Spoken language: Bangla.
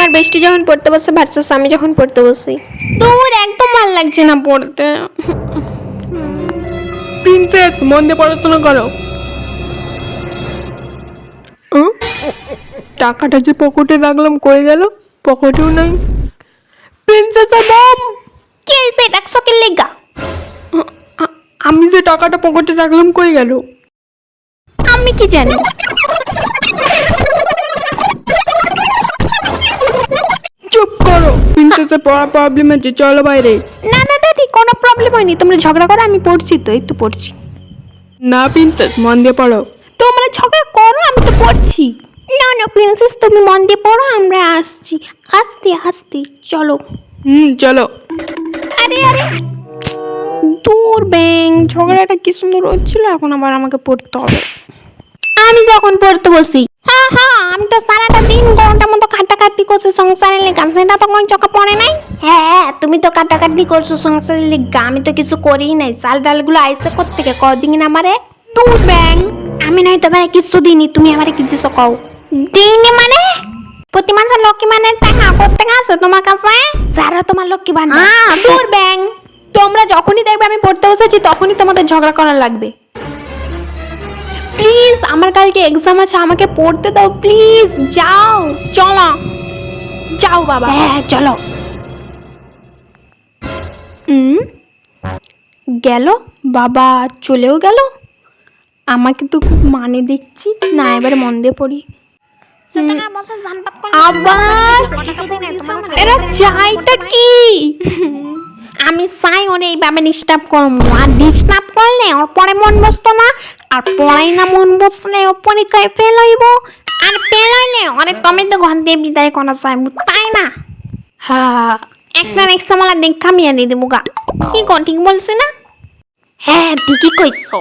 আমার বেস্টি যখন পড়তে বসে ভার্সেস আমি যখন পড়তে বসি, দূর একদম ভালো লাগছে না পড়তে। প্রিন্সেস মন দিয়ে পড়াশোনা করো। টাকাটা যে পকেটে রাখলাম কই গেল? পকেটেও নাই। প্রিন্সেসের মম, কি হয়েছে? ডাকছো কি লেগা? আমি যে টাকাটা পকেটে রাখলাম কই গেল? আমি কি জানি। চুপ করো, প্রিন্সেসের পড়া প্রবলেম আছে, চলো বাইরে। না না দাদি, কোনো প্রবলেম হয়নি, তোমরা ঝগড়া করো, আমি পড়ছি তো, এই তো পড়ছি। না প্রিন্সেস, মন দিয়ে পড়ো। তোমরা ঝগড়া করো, আমি তো পড়ছি। না না প্রিন্সেস, তুমি মন দিয়ে পড়ো, আমরা আসছি। আস্তে আস্তে চলো। চলো। আরে আরে দূর ব্যাং, ঝগড়াটা কি সুন্দর হচ্ছিল, এখন আবার আমাকে পড়তে হবে। আমি যখন পড়তে বসি, হ্যাঁ হ্যাঁ, আমি তো সারাটা দিন ঘন্টা মতো কাটাকাটি করছি সংসারের লেগা, সেটা তো কোন চোখে পড়ে নাই। হ্যাঁ, তুমি তো কাটাকাটি করছো সংসারের লেগা, আমি তো কিছু করিই নাই। চাল ডালগুলো আইসে কোত্থেকে কদিন আমারে? দূর ব্যাং, আমি নাই তোমার কিছু দিনই, তুমি আমারে কি দিছো কও? দিনই মানে প্রতি মাসে লক্ষ্মী মানে টাকা করতে আসো তোমার কাছে, যারা তোমার লক্ষ্মী ভান্ডার। দূর ব্যাং, তোমরা যখনই দেখবে আমি পড়তে বসেছি তখনই তোমাদের ঝগড়া করা লাগবে। প্লিজ, আমার কালকে এক্সাম আছে, আমাকে পড়তে দাও প্লিজ। যাও, চলো যাও বাবা। হ্যাঁ চলো। গেল বাবা, চলেও গেল। আমাকে তো খুব মানে দেখছি না, এবারে মন দিয়ে পড়ি। আবার এরা চাইটা কি? আমি চাই ওরে এইভাবে ডিস্টার্ব করবো, আর ডিস্টার্ব করলে ওর পরে মন বসতো না, আর পড়াই না মন বসলে ও পরীক্ষায় ফেল হইব, আর ফেল হইলে অনেক কমে তো ঘর দিয়ে বিদায় করা যায়, তাই না? হ্যাঁ, একটা নেক্সট মালা দেখা আমি এনে দেবো গা। কি কো, ঠিক বলছি না? হ্যাঁ ঠিকই কইছো।